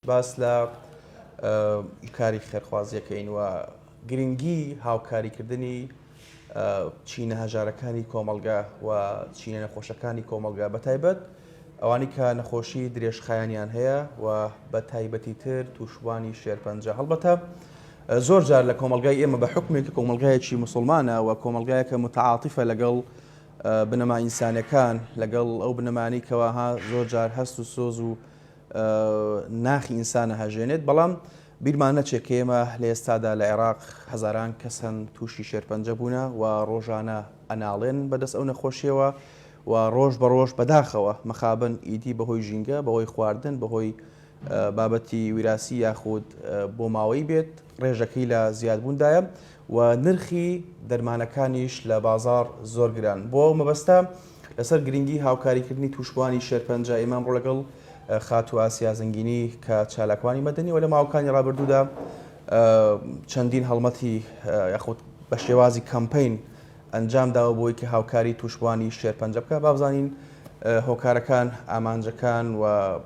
باس لە کاری خێرخوازیەکەین و گرنگی هاوکاریکردنی چینە هەژارەکانی کۆمەلگا و چینە نەخۆشەکانی کۆمەلگا بەتایبەت ئەوانی کە نەخۆشی درێژخایانیان هەیە و بە تایبەتی تر تووشبوانی شێرپەنجە هەڵبەتە زۆر جار لە کۆمەلگای ئێمە بە حکمێکی کۆمەلگایەکی موسڵمانە و کۆمەلگایەکە متعاتیفە لەگەڵ بنەما ئینسانەکان لەگەڵ ئەو بنەمانی کەواها زۆر جار هەست و سۆز و ناخی ئینسانە هەژێنێت بەڵام بیرمان نەچێت کە ئێمە لە ئێستادا لە عێراق هەزاران کەسن تووشی شێرپەنجە بوونە و ڕۆژانە ئەناڵێن بەدەست ئەو نەخۆشیەوە و ڕۆژ بە ڕۆژ بەداخەوە مەخابن ئیدی بەهۆی ژینگە بەهۆی خواردن بەهۆی بابەتی ویراسی یاخود بۆ ماوەی بێت ڕێژەکەی لە زیادبووندایە و نرخی دەرمانەکانیش لە بازار زۆر گران بۆ مەبەستە لەسەر گرنگی هاوکاریکردنی تووشبوانی شێرپەنجە ئێمە ڕۆ لەگەڵ خاتو ئاسیا زەنگینی کە چالاکوانی مەدەنی و لە ماوەکانی ڕابردوودا چەندین هەڵمەتی یاخود بە شێوازی کەمپین ئەنجام داوە بۆی کە هاوکاری تووشبوانی شێرپەنجە بکە با بزانین هۆکارەکان ئامانجەکان و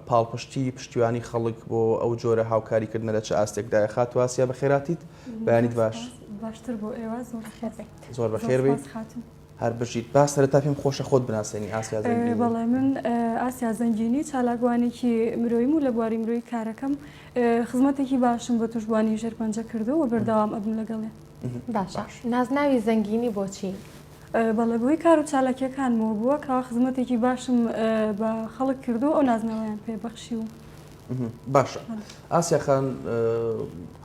پاڵپشتی پشتیوانی خەڵک بۆ ئەو جۆرە هاوکاریکردنە لە چه ئاستێکدایە خاتو ئاسیا بەخێراتیت بەیانیت باشتر بۆ ئێوە زۆر بەخێر بیت هەر بژیت با سەرەتا پێم خۆشە خۆت بناسێنی ئاسیا زەنگینی. بەڵێ من ئاسیا زەنگینی چالاکوانێکی مرۆیم و لە بواری مرۆی کارەکەم خزمەتێکی باشم بە تووشبوانی شێرپەنجە کردو و بەردەوام ئەبم لەگەڵێ. باشە نازناوی زەنگینی بۆچی؟ بەڵێ بۆی کار و چالاکیەکانمەوە بووە کەوا خزمەتێکی باشم بە خەڵک کردو ئەو نازناویان پێبەخشی و باشە ئاسیا خان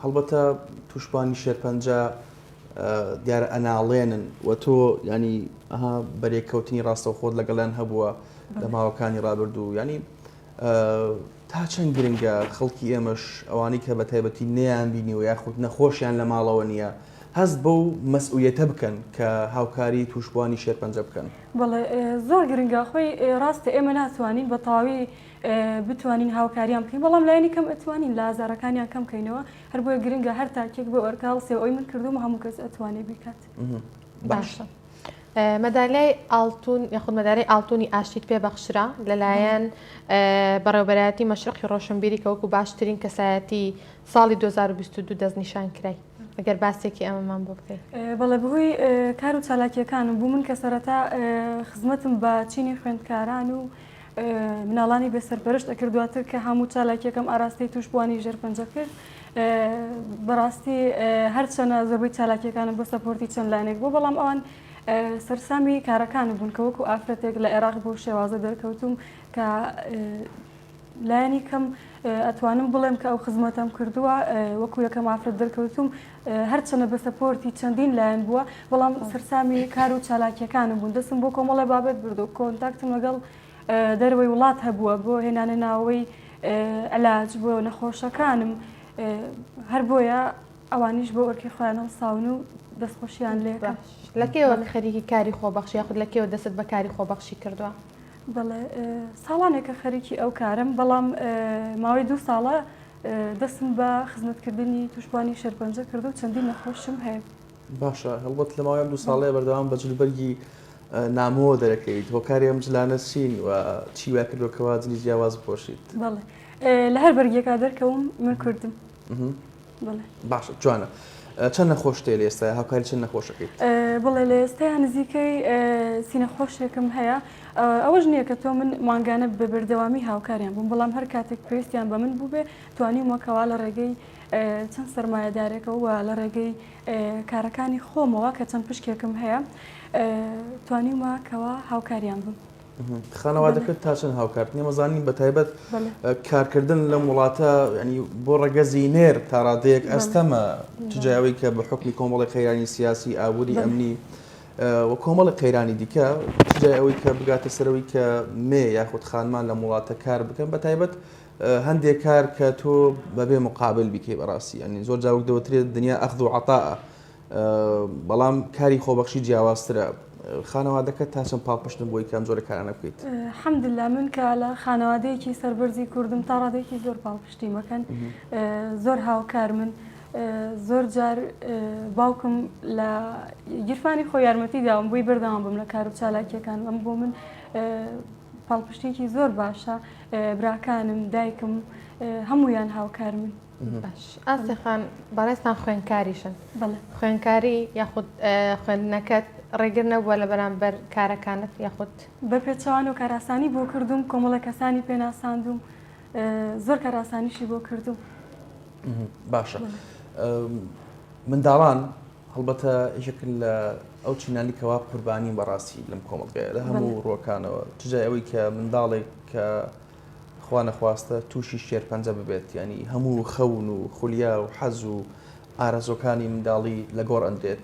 هەڵبەتە تووشبوانی شێرپەنجە دیارە ئەناڵێنن و تۆ ینی ئەها بەرێککەوتنی ڕاستە خۆت لەگەڵیان هەبووە لە ماوەکانی ڕابردوو ینی تا چەند گرنگە خەڵکی ئێمەش ئەوانی کە بە تایبەتی نەیان بینی و یاخود نەخۆشیان لە ماڵەوە نییە هەست بەو مەسئولیەتە بکەن کە هاوکاری تووشبوانی شێرپەنجە بکەن. بەڵێ زۆر گرنگە خۆی ڕاستە ئێمە ناتوانین بە تەواوی بتوانین هاوکاریان بکەین بەڵام لایەنی کەم ئەتوانین لە ئازارەکانیان کەم بکەینەوە هەر بۆیە گرنگە هەر تاکێک بۆ ئەرکاڵسێ ئەوی من کردوم هەموو کەس ئەتوانێ بیکات. باشە مەدالیای ئاڵتون یاخود مەدالیای ئاڵتونی ئاشتیت پێبەخشرا لەلایەن بەڕێوەبەرایەتی مەشرقی ڕۆشنبیری کە وەکو باشترین کەسایەتی ساڵی 2022 دەستنیشان کرای ئەگەر باسێکی ئەمەمان بۆ بکەیت. بەڵێ بەهۆی کار و چالاکیەکانم بوو من کە سەرەتا خزمەتم بە چینی خوێندکاران و مناڵانی بێسەرپەرشت ئەکردواتر کە هەموو چالاکیەکەم ئاراستی تووشبوانی ژێرپەنجە کرد بەڕاستی هەرچەنە زۆربەی چالاکیەکانم بۆ سەپۆرتی چەند لایەنێک بوو بەڵام ئەوان سەرسامی کارەکان بوون کە وەکو ئافرەتێک لە عێراق بۆ شێوازە دەرکەوتوم کە لایەنی کەم ئەتوانم بڵێم کە ئەو خزمەتم کردووە وەکو یەکەم ئافرەت دەرکەوتوم هەرچەنە بە سەپۆرتی چەندین لایەن بووە بەڵام سەرسامی کار و چالاکیەکانم بوون دەستم بۆ کۆمەڵی بابەت بردو کۆنتاکتم لەگەڵ دەروەی وڵات هەبووە بۆ هێنانە ناوەی علاج بۆ نەخۆشەکانم هەر بۆیە ئەوانیش بۆ ئۆرکی خۆیان هەڵساون و دەستخۆشییان لێکە. لەکەوە خەریکی کاری خۆبەخشی یاخود لەکەوە دەست بە کاری خۆبەخشی کردووە؟ بەڵێ ساڵانێکە خەریکی ئەو کارم بەڵام ماوەی 2 ساڵە دەستم بە خزمەتکردنی تووشبوانی شێرپەنجە کردو و چەندین نەخۆشم هەیە. باشە هەڵبەت لە ماوەی 2 ساڵەیە بەردەوام بە جلبەرگی نامۆ دەرەکەیت هۆکاری ئەم جلانە چین و چی وای کردوکەوە جلی جیاواز بپۆشیت؟ بەڵێ لە هەر بەرگێکا دەرکەوم من کوردم. بەڵێ باشە جوانە چەند نەخۆش تێ لە ئێستا هاوکاری چەند نەخۆشەکەیت؟ بڵێ لە ئێستایا نزیکەی سینەخۆشێکم هەیە ئەوەش نییە کە تۆ من مانگانە بە بەردەوامی هاوکاریان بووم بەڵام هەر کاتێک پێویستیان بە من بوو بێ توانیمەکەوا لە ڕێگەی چەند سەرمایەدارێکەوە و لە ڕێگەی کارەکانی خۆمەوە کە چەند پشکێکم هەیە توانیمەکەوا هاوکاریان بووم. خانەوادەکەت تا چەند هاوکارت نێمەزانین بە تایبەت کارکردن لەم وڵاتە ینی بۆ ڕێگەزی نێر تا ڕادەیەک ئەستەمە تجاوی کە بە حکمی کۆمەڵی قەیرانی سیاسی ئابووری ئەمنی و کۆمەڵی قەیرانی دیکە تجای ئەوەی کە بگاتە سەرەوەی کە مێ یاخود خانمان لە وڵاتە کار بکەن بە تایبەت هەندێک کار کە تۆ بەبێ مقابل بیکەی بەڕاستی ینی زۆر جاوک دەوترێت دنیا ئەخذ و عەتاءە بەڵام کاری خۆبەخشی جیاوازترە خانەوادەکە تا چەند پاڵپشتن بۆی کام جۆرە کارانە بکەیت؟ حەمدلله من کە لە خانەوادەیەکی سەربەرزی کوردم تا ڕادێکی زۆر پاڵپشتی مەکەن زۆر هاوکار من زۆر جار باوکم لە گیرفانی خۆی یارمەتی داوم بۆی بەردەوام بم لە کار و چالاکیەکان ئەم بۆ من پاڵپشتێکی زۆر باشە براکانم دایکم هەمویان هاوکار من. باش ئاسێخان بەڕێستان خوێندکاریشن بەڵێ خوێندکاری یاخود خوێندنەکەت ڕێگر نەبووە لە بەرامبەر کارەکانت یاخود بە پێچەوان و کاراسانی بۆ کردوم کۆمەڵە کەسانی پێناساندوم زۆر کاراسانیشی بۆ کردوم. باشە منداڵان هەڵبەتە یەکێکن لە ئەو چینانی کەوا قوربانی بەڕاستی لەم کۆمەڵگەیە لە هەموو ڕۆکانەوە تجای ئەوەی کە منداڵێک کە خوا نەخواستە تووشی شێرپەنجە ببێت ینی هەموو خەون و خولیا و حەز و ئارەزۆکانی منداڵی لە گۆڕ ئەندێت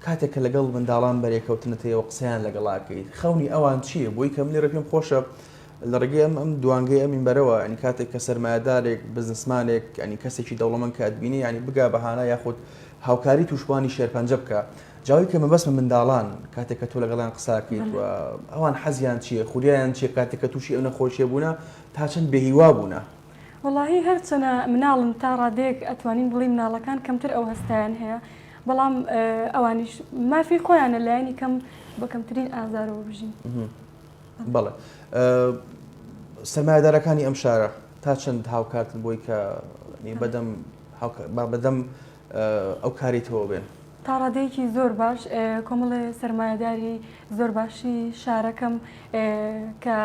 کاتێک کە لەگەڵ منداڵان بەرێکەوتنەتەوە قسەیان لەگەڵاکەیت خەونی ئەوان چییە بۆی کە منێ ڕێپێم خۆشە لە ڕێگەی ئەم دوانگەی ئەمین بەرەوە ئەنی کاتێک کە سەرمایه‌دارێک بزنسمانێک ئەنی کەسێکی دەوڵەمەند کاتبینی ینی بگا بەهانە یاخود هاوکاری تووشبوانی شێرپەنجە بکە جاوی کە مەبەستمە منداڵان کاتێک کە تۆ لەگەڵیان قساکەیت و ئەوان حەزیان چییە خولیایان چیە کاتێک کە تووشی ئەو نەخۆشیە بوونە تا چەند بێهیوا بوونە. وەڵاهی هەرچەنە مناڵن تا ڕادەیەک ئەتوانین بڵی مناڵەکان کەمتر ئەو هەستیان هەیە بەڵام ئەوانیش مافی خۆیانە لایەنی کەم بە کەمترین ئازارەوە بژین. بەڵێ سەرمایه‌دارەکانی ئەم شارە تا چەند هاوکاتن بۆی کە بەدەم ئەو کاریتەوە بێن. تا ڕادەیەکی زۆر باش کۆمەڵێ سەرمایه‌داری زۆر باشی شارەکەم کە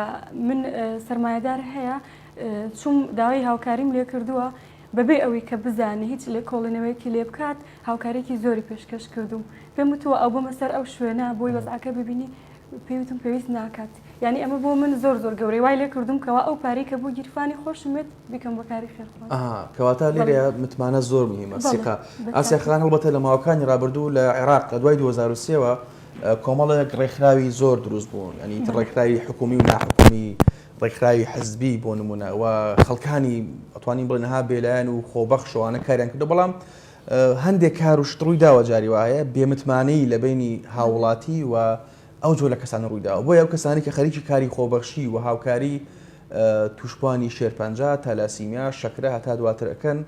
من سەرمایه‌دار هەیە چوم داوای هاوکاریم لێ کردووە بەبێ ئەوەی کە بزانێ هیچ لێ کۆڵێنەوەیەکی لێ بکات هاوکارێکی زۆری پێشکەش کردوم پێم وتووە ئەو بۆمە سەر ئەو شوێنە بۆی وەزعەکە ببینی پێوتم پێویست ناکات یعنی ئەمە بۆ من زۆر زۆر گەورەی وای لێ کردوم کەوا ئەو پارەی کە بۆ گیرفانی خۆشمێت بیکەم بە کاری خێرخواز. کەواتە لێرە متمانە زۆر مهمە سیقا ئاسیاخان هەڵبەتە لە ماوەکانی ڕابردوو لە عێراق لە دوای 2023ەوە کۆمەڵێک ڕێکخراوی زۆر دروست بوون ینی ڕێکخراوی حکومی و ناحکومی ڕێکخراوی حزبی بۆ نمونە و خەڵکانی ئەتوانین بڵێنەها بێلایەن و خۆبەخشەوانە کاریان کردو بەڵام هەندێک کار و شت ڕووی داوە جاری وایە بێمتمانەی لە بینی هاوڵاتی و ئەو جۆ لە کەسانە ڕوویداوە بۆ ئەو کەسانی کە خەریکی کاری خۆبەخشی و هاوکاری تووشبوانی شێرپەنجە تالاسیمیا شەکرە هەتا دواتر ئەکەن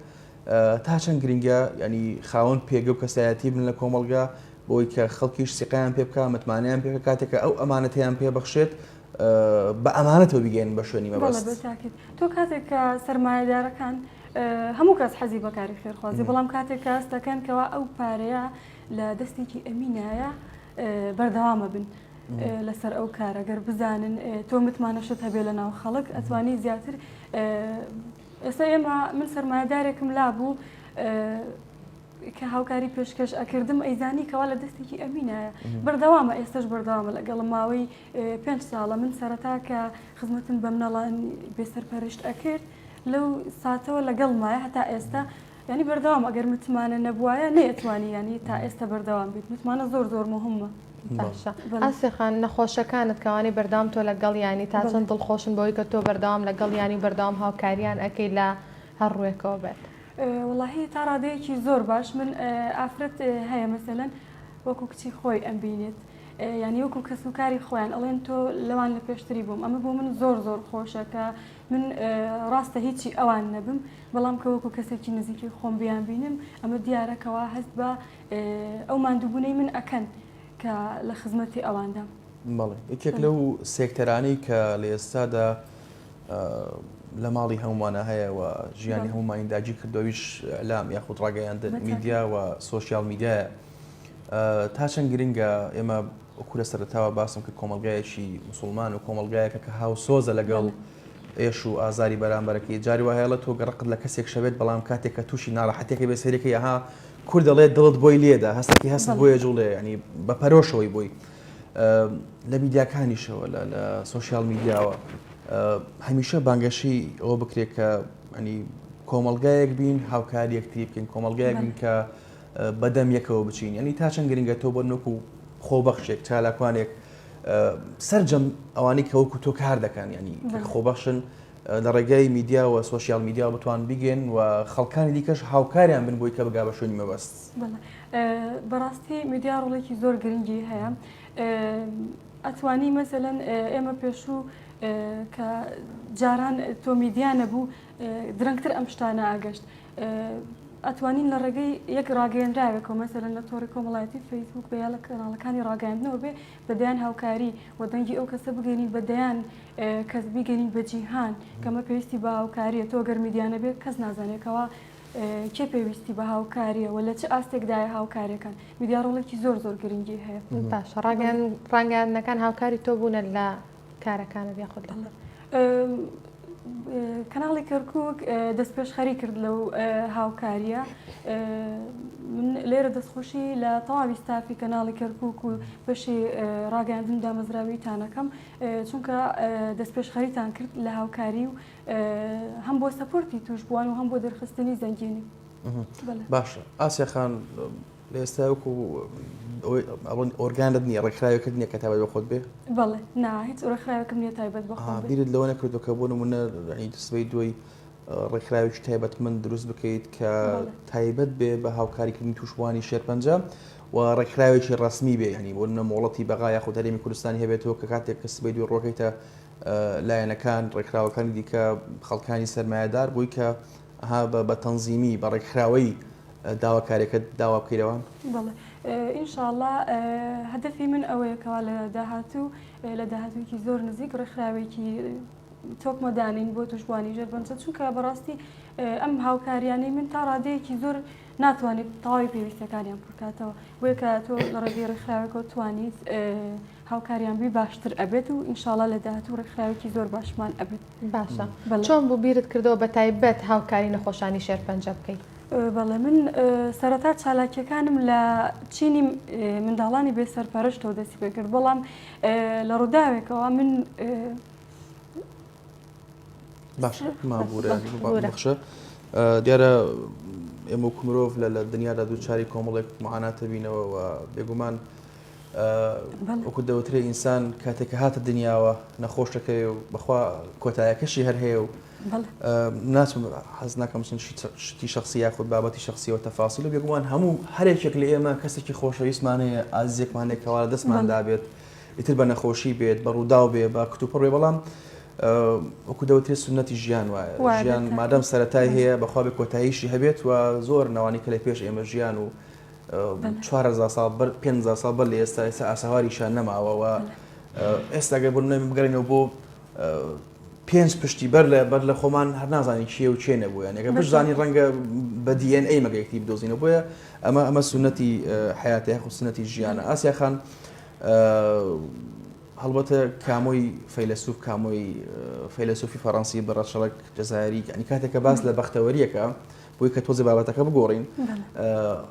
تا چەند گرنگە ینی خاوەن پێگە و کەسایەتی بن لە کۆمەڵگا بۆی کە خەڵکیش سیقیان پێ بکە متمانیان پێ کاتێکە ئەو ئەمانەتیان پێ بەخشێت بە ئەمانەتەوە بگەین بە شوێنی مەبەست. تۆ کاتێک کە سەرمایه‌دارەکان هەموو کەس حەزی بەکاری خێرخوازی بەڵام کاتێک کە هەستەکەن کەوا ئەو پارەیە لە دەستێکی ئەمینایە بەردەوامە بن لەسەر ئەو کارە گەر بزانن تۆ متمانەشت هەبێ لە ناو خەڵک ئەتوانی زیاتر ئێستا ئێمە من سەرمایه‌دارێکم لابوو کە هاوکاری پێشکەش ئەکردم ئەیزانی کەوا لە دەستێکی ئەمینایە بەردەوامە ئێستش بەردەوامە لەگەڵ ماوەی 5 ساڵە من سەرەتا کە خزمەتم بە مناڵان بێسەرپەرشت ئەکرد لەو ساتەوە لەگەڵ مایە هەتا ئێستا ینی بەردەوام ئەگەر متمانە نەبووایە نەیەتوانی ینی تا ئێستا بەردەوام بیت متمانە زۆر زۆر مهمە. باشە ئاسێخان نەخۆشەکانت کەوانی بەردام تۆ لەگەڵ ینی تا چەند دڵخۆشن بەوەی کە تۆ بەردەوام لەگەڵ ینی بەردەوام هاوکاریان ئەەکەی لە هەر ڕوێکەوە بێت. وڵاهی تا ڕادەیەکی زۆر باش من ئافرەت هەیە مەسەلەن وەکو کچی خۆی ئەمبینێت ینی وەکو کەسوکاری خۆیان ئەڵێن تۆ لەوان لە پێشتری بووم ئەمە بۆ من زۆر زۆر خۆشە کە من ڕاستە هیچی ئەوان نەبم بەڵام کە وەکو کەسێکی نزیکی خۆم بیان بینم ئەمە دیارەکەەوە هەست بە ئەو ماندووبوونەی من ئەکەن کە لە خزمەتی ئەواندا. بەڵێ یەکێک لەو سێکتەرانەی کە لە ئێستادا لە ماڵی هەمومانە هەیە و ژیانی هەمومانی داگیر کردەوەیش لام یاخود ڕاگەیاندن میدیا و سۆشیال میدیایە تا چەند گرنگە ئێمە وەکو لە سەرەتاوە باسم کرد کۆمەڵگایەکی موسڵمان و کۆمەڵگایەکە کە هاوسۆزە لەگەڵ ئێش و ئازاری بەرامبەرەکەی جاری وایە لە تۆ گەڕقت لە کەسێک شەوێت بەڵام کاتێک کە تووشی ناڕەحەتێکی بێسەرێکی ئەها کورد دەڵێت دڵت بۆی لێدا هەستێکی هەست بۆیە جوڵێ ینی بە پەرۆشەوەی بووی لە میدیاکانیشەوە لە سۆشیال میدیاوە هەمیشە بانگەشی ئەوە بکرێت کە ینی کۆمەڵگایەک بین هاوکاریەکتی بکەین کۆمەڵگایەک بین کە بەدەم یەکەوە بچین ینی تا چەند گرنگە تۆ بۆ نوکو خۆبەخشێک چالاکوانێک سەررجەم ئەوانەی کە وەکو تۆ کار دەکەن ینی خۆبەخشن لە ڕێگای میدیا و سۆشیال میدیا بتوان بگەن و خەڵکانی دیکەش هاوکاریان بن بۆی کە بگا بە شوێنی مەبەست. بەڕاستی میدیا ڕۆڵێکی زۆر گرنگی هەیە ئەتوانی مەسەلەن ئێمە پێشوو کە جاران تۆ میدیا نەبوو درەنگتر ئەم شتانە ئاگەشت ئەتوانین لە ڕێگەی یەک ڕاگەیەنراوێکەوە مەسەلەن لە تۆڕی کۆمەڵایەتی فەیسبوک بە یا لە کەناڵەکانی ڕاگەیاندنەوە بێ بەدەیان هاوکاری و دەنگی ئەو کەسە بگەینین بەدەیان کەس بیگەنین بە جیهان کەمە پێویستی بە هاوکاریە تۆ گەر میدیانە بێت کەس نازانێتەوە کێ پێویستی بە هاوکاریە و لە چه ئاستێکدایە هاوکاریەکان میدیاڕۆڵێکی زۆر زۆر گرنگی هەیە باش ڕاگەیاندنەکان هاوکاری تۆ بوونە لە کارەکانت یاخود لە کەناڵی کەرکووک دەست پێشخەری کرد لەو هاوکاریە من لێرە دەستخۆشی لە تەواوی ستافی کەناڵی کەرکووک و بەشی ڕاگەیاندن دامەزراویتانەکەم چونکە دەست پێشخەریتان کرد لە هاوکاری و هەم بۆ سەپۆرتی توش بووان و هەم بۆ دەرخستنی زەنگینی باشە ئاسیا خان لە ئێستا وەکو ئۆرگانت نییە ڕێکخراوێکت نییە کە تایبەت بە خۆت بێ بەڵێ نا هیچ ڕێکخراوێکم نییە تایبەت بە خۆم بێ بیرت لەوە نەکردو کە بۆ نمونە دەستبەی دوای ڕێکخراوێکی تایبەتمەند دروست بکەیت کە تایبەت بێ بە هاوکاریکردنی توشبوانی شێرپەنجە و ڕێکخراوێکی ڕسمی بێ ینی بۆ نە مۆڵەتی بەغا یاخود هەرێمی کوردستانی هەبێتەوە کە کاتێک کە سبەی دوای ڕۆکەیتە لایەنەکان ڕێکخراوەکانی دیکە خەڵکانی سەرمایه‌دار بووی کە بە تەنزیمی بە ڕێکخراوەی داواکاریەکەت داوا بکەیتەوە بەڵێ ئینشاءالله هەدەفی من ئەوەیەکەوە لە داهاتوویەکی زۆر نزیک ڕێکخراوێکی تۆکمەدانین بۆ توشبوانی ژێرپەنجە چونکە بەڕاستی ئەم هاوکاریانەی من تا ڕادەیەکی زۆر ناتوانێت تەواوی پێویستەکانیان پڕکاتەوە بۆیە کە تۆ لە ڕێگەی ڕێکخراوێکەوە توانیت هاوکاریان بی باشتر ئەبێت و ئینشاءالله لە داهاتوو ڕێکخراوێکی زۆر باشمان ئەبێت باشە چۆن بوو بیرت کردەوە بە تایبەت هاوکاری نەخۆشانی شێرپەنجە بکەیت بەڵێ من سەرەتا چالاکیەکانم لە چینی منداڵانی بێ سەرپەرشتەوە دەستی پێکرد بەڵام لە ڕووداوێکەوە من باش مابوورەخشە دیارە ئێمە مرۆڤ لە دنیادا دووچاری کۆمەڵێک معاناتە بینەوە و بێگومان وەکو دەوترێ ئینسان کاتێککە هاتە دنیاوە نەخۆشەکەی و بەخوا کۆتایەکەشی هەر هەیە و ناچم حەز ناکەم شتی شخصی یاخود بابەتی شخصیەوە تەفاسیل و بێگومان هەموو هەرێکێک لە ئێمە کەسێکی خۆشەویستمانەیە ئازیێکمانێکەوە دەستماندا بێت ئیتر بە نەخۆشی بێت بە ڕووداو بێ بە کتوپڕێ بەڵام وەکو دەوترێت سنەتی ژیان وایە ژیان مادەم سەرەتای هەیە بەخوا بێ کۆتاییشی هەبێت و زۆر ناوانی کە لە پێش ئێمە ژیان و 4,000 ساڵ 5,000 ساڵ بەر لە ئێستا ئاساواریشان نەماوەوە ئێستاگە بۆ نەمی بگەڕێنەوە بۆ 5 پشتی بەر لە خۆمان هەر نازانی چیە و چێ نەبووە یانەکە بشزانی ڕەنگە بە DNA مەگەیەکتی بدۆزینەوە بۆیە ئەمە سنەتی حیاتەیە خو سنەتی ژیانە ئاسیا خان هەڵبەتە کامۆی فەیلسوف کامۆی فەیلسوفی فەڕەنسی بەڕەشەڵک جەزایری ینی کاتێککە باس لە بەختەوەریەکە بۆی کە تۆزی بابەتەکە بگۆڕین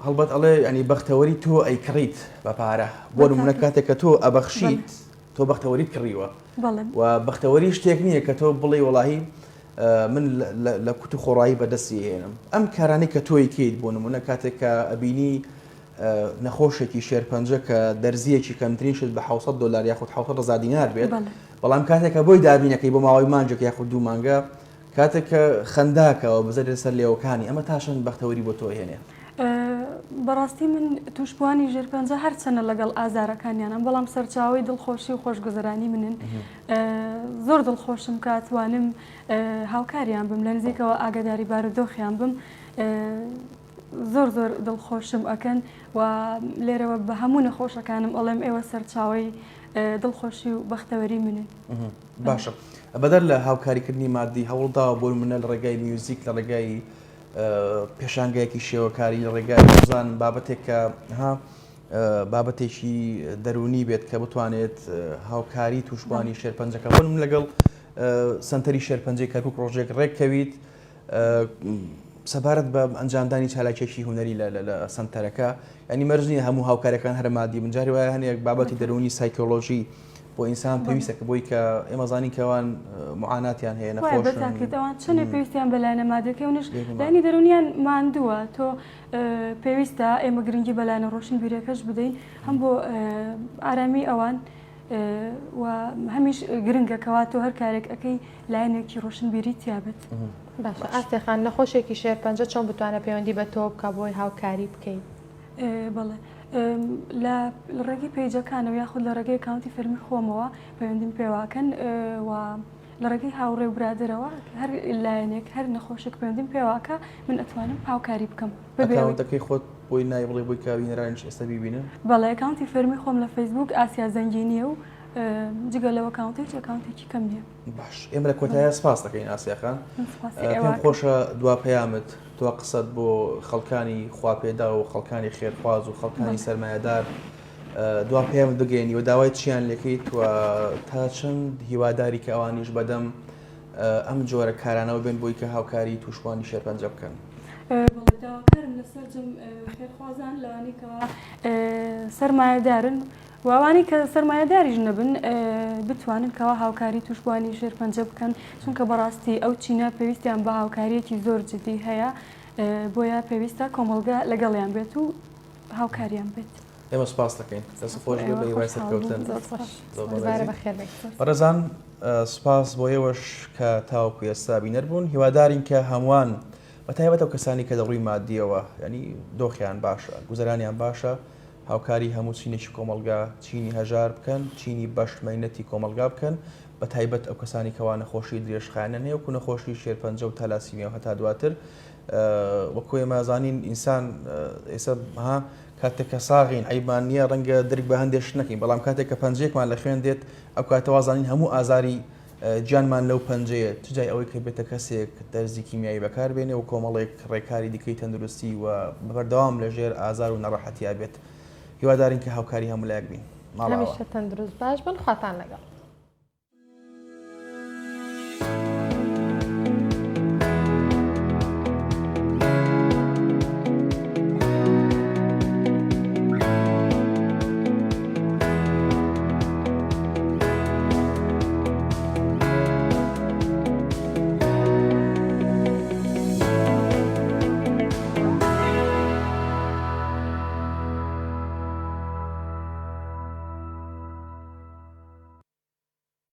هەڵبەت ئەڵێ ینی بەختەوەری تۆ ئەیکڕیت بە پارە بۆ نمونە کاتێک کە تۆ ئەبەخشیت تۆ بەختەوەریت کڕیوە و بەختەوەری شتێک نییە کە تۆ بڵێ وڵاهی من لە کوت و خۆڕایی بەدەستی هێنم ئەم کارانەی کە تۆی کەیت بۆ نمونە کاتێک کە ئەبینی نەخۆشێکی شێرپەنجە کە دەرزیەکی کەمترین شت بە 600 دلار یاخود 700 دینار بێت بەڵام کاتێکە بۆی دابینەکەی بۆ ماوەی مانجێک یاخود 2 مانگە کاتێککە خەنداکەەوە بزەر سەر لێوەکانی ئەمە تاشن بەختەوەری بۆ تۆ هێنێ بەڕاستی من توشبوانی ژێرپەنجە هەرچەنە لەگەڵ ئازارەکانیانم بەڵام سەرچاوی دڵخۆشی و خۆشگوزەرانی منن زۆر دڵخۆشم کاتوانم هاوکاریان بم لە نزیکەوە ئاگاداری بارودۆخیان بم زۆر دڵخۆشم ئەکەن و لێرەوە بە هەموو نەخۆشەکانم ئەڵێم ئێوە سەرچاوی دڵخۆشی و بەختەوەری منن باشە بەدەر لە هاوکاریکردنی مادی هەوڵدا بۆ منە لە ڕێگای میوزیک لە ڕێگای پێشانگایەکی شێوەکاری لە ڕێگای زان بابەتێکە بابەتێکی دەرونی بێت کە بتوانێت هاوکاری توشبوانی شێرپەنجەکە بۆ من لەگەڵ سنتەری شێرپەنجەی کەرکووک ڕۆژێک ڕێککەویت سەبارەت بە ئەنجامدانی چالاکێکی هوەری لە سنتەرەکە ینی مەرجنی هەموو هاوکارەکان هەرمادی منجاری وایە هەنێک بابەتی دەرونی سایکۆلۆژی بۆ ئینسان پێویستەکە بۆی کە ئێمەزانی کەوان معاناتیان هەیە نەخۆشەوان چنێ پێویستیان بەلایەنە مادەکەونش لانی دەرونیان ماندووە تۆ پێویستە ئێمە گرنگی بەلایەنە ڕۆشن بیرەکەش بدەین هەم بۆ ئارامی ئەوان و هەمیش گرنگەکەوا تۆ هەر کارێک ئەەکەی لایەنێکی ڕۆشنبیری تیابێت باشە ئاستێخان نەخۆشێکی شێرپەنجە چۆن بتوانە پەیوەندی بە تۆ بکە بۆی هاوکاری بکەیت بەڵێ لە ڕێگەی پێیجەکانەوە یاخود لە ڕێگەی کاونتی فەرمی خۆمەوە پەیوەندیم پێواکەن و لە ڕێگەی هاوڕێ و برادرەوە هەر لایەنێک هەر نەخۆشێک پەیوەندیم پێواکە من ئەتوانم هاوکاری بکەم ئەکاونتەکەی خۆت بۆی نای بڵێ بۆی کابینەرانیش ئێستا بیبینن بەڵێ ئەکاونتی فەرمی خۆم لە فەیسبوک ئاسیا زەنگینیە و جگە لەوە ئەکاونتێک ئەکاونتێکی کەم نییە. باش ئێمە لە کۆتایە سپاس دەکەین ئاسیاخان پێم خۆشە دوا پەیامت دوا قسەت بۆ خەڵکانی خواپێدا و خەڵکانی خێرخواز و خەڵکانی سەرمایه‌دار دوا پێیان بگەینی و داوای چیان لەکەیت و تا چەند هیواداری کە ئەوانیش بەدەم ئەم جۆرە کارانەوە بێن بۆی کە هاوکاری تووشوانی شێرپەنجە بکەن. داواکارم لەسەرجم خێرخوازان لەوانی کەەوە سەرمایهدارن ووانی کە سەرمایهداریش نەبن بتوانن کەەوە هاوکاری تووشبوانی شێرپەنجە بکەن چونکە بەڕاستی ئەو چینە پێویستیان بە هاوکاریەکی زۆر جدی هەیە بۆیە پێویستە کۆمەلگا لەگەڵیان بێت و هاوکاریان بێت. ئێمە سپاس دەکەین دەست خۆش بێ بە هیوای سەرکەوتن. بەڕێزان سپاس بۆ ئێوەش کە تاوەکو ئێستا بینەر بوون هیوادارین کە هەمووان بەتایبەت ئەو کەسانی کە دەڕووی مادیەوە ینی دۆخیان باشە گوزەرانیان باشە هاوکاری هەموو چینێکی کۆمەلگا چینی هەژار بکەن چینی بەشمەینەتی کۆمەلگا بکەن بە تایبەت ئەو کەسانی کەوا نەخۆشی درێژخایەنە هەیە و نەخۆشی شێرپەنجە و تالاسیمیا و هەتا دواتر وەکو ئێمە زانین ئینسان ئێستا کاتێک کە ساغین عیبان نییە ڕەنگە درک بە هەندێک نەکەین بەڵام کاتێک کە پەنجەیەکمان لە خوێن دێت ئەو کاتەوە زانین هەموو ئازاری گیانمان لەو پەنجەیە تجای ئەوەی کە بێتە کەسێک دەرزی کیمیایی بەکاربێنێ و کۆمەڵێک ڕێکاری دیکەی تەندروستی و بەردەوام لەژێر ئازار و نەڕەحەتیا بێت هیوادارین کە هاوکاری هەموو لایەک بین. هەمیشە تەندروست باش بن خواتان لەگەڵ.